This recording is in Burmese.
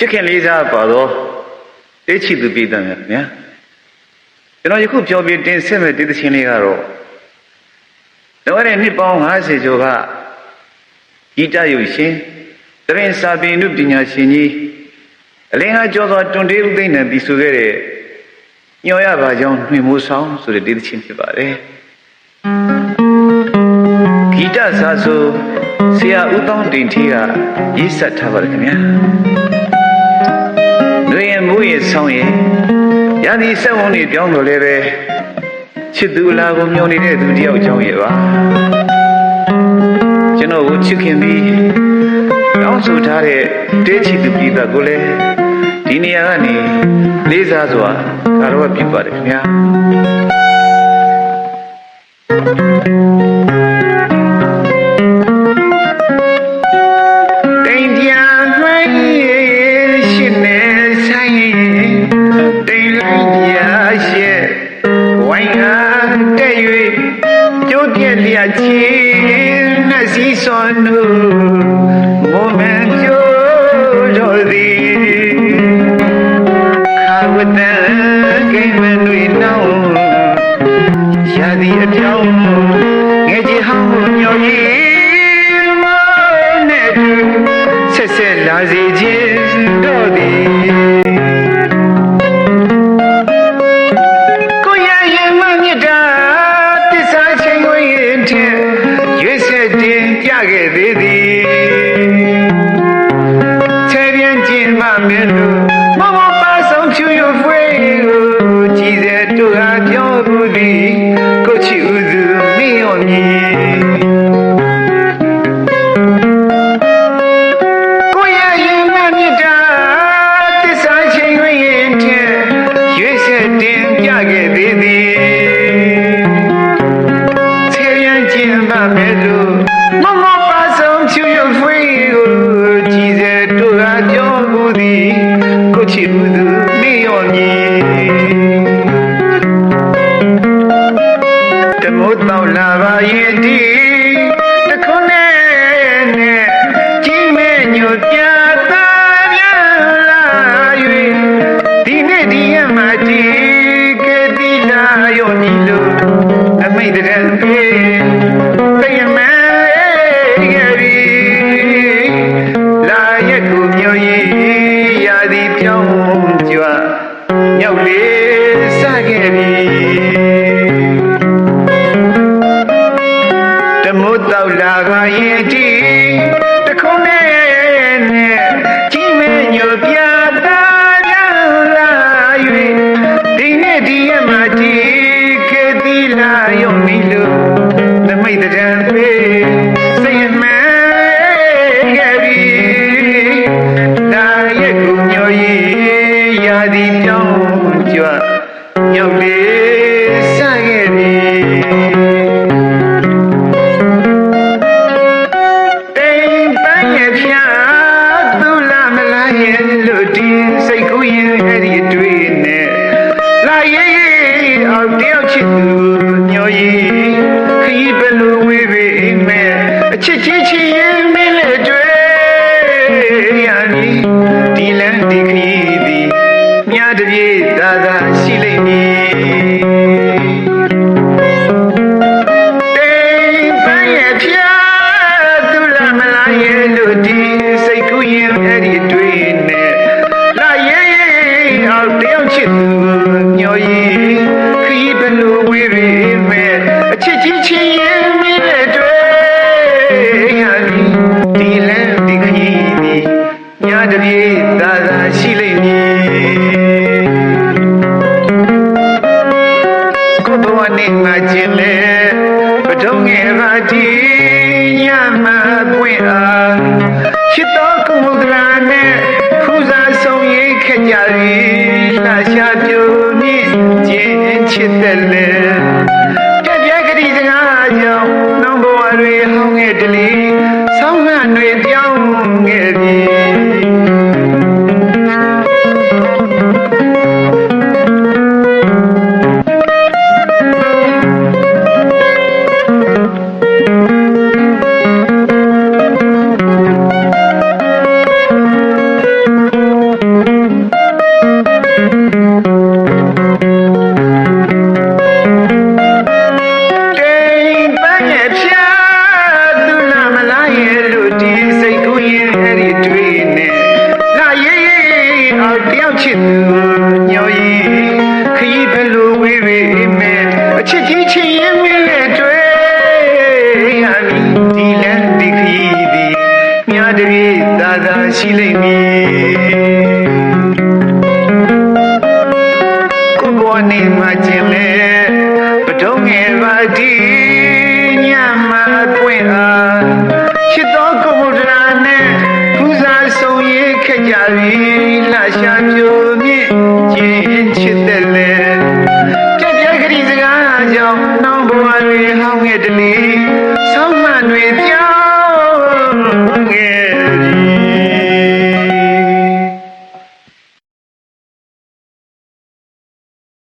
ချစ်ခင်လေးစားပါတော့တေးချီသူပြည်သားများခင်ဗျာကျွန်တော်ယခုပြောပြတင်ဆက်မဲ့တေးသချင်းလေးကတော့တော့တဲ့နှစ်ပေါင်း50ကျော်ကဂီတရုပ်ရှင်တရင်စာပေနုပညာရှင်ကြီးအလင်းဟာကျော်စွာတွန်တေးဥသိမ့်နဲ့ပြီးဆိုခဲ့တဲ့ညော်ရပါကြောင်းနှွေမိုးဆောင်ဆိုတဲ့တေးသချင်းဖြစ်ပါတယ်ဂီတစာဆိုဆရာဦးတောင်းတင်ထီးကရေးဆက်ထားပါတယ်ခင်ဗျာနှွေရင်မိုးရင်ဆောင်ရင်ရာသီစက်ဝန်းတွေပြောင်းလို့လည်းပဲချစ်သူအလားကိုမျောနေတဲ့သူတယောက်ကြောင်းရဲ့ပါကျွန်တော်ကိုချစ်ခင်ပြီးတောင်းဆိုထားတဲ့တေးချစ်သူပြည်သားကိုလည်းဒီနေရာကနေလေးစားစွာကာရဝတ်ပြုပါတယ်ခင်ဗျာတ ညောရီခရီးဘလို့ဝေးဝေးမဲ့အချစ်ကြီးချင်းရင်ဝေးရဲ့တွေ့ဟာဒီလန်ဒီခရီးဒီညာတပြေသာသာရှိလိမ့်မည်ကိုဘဝနေမှာကျင်လေပထုံးငယ်ပါဒီညမှာပွင့်အားချစ်တော်ကိုမဒရာနဲ့ပူဇာဆုံးရခဲ့ကြပြီလှရှာပြိုမြင့်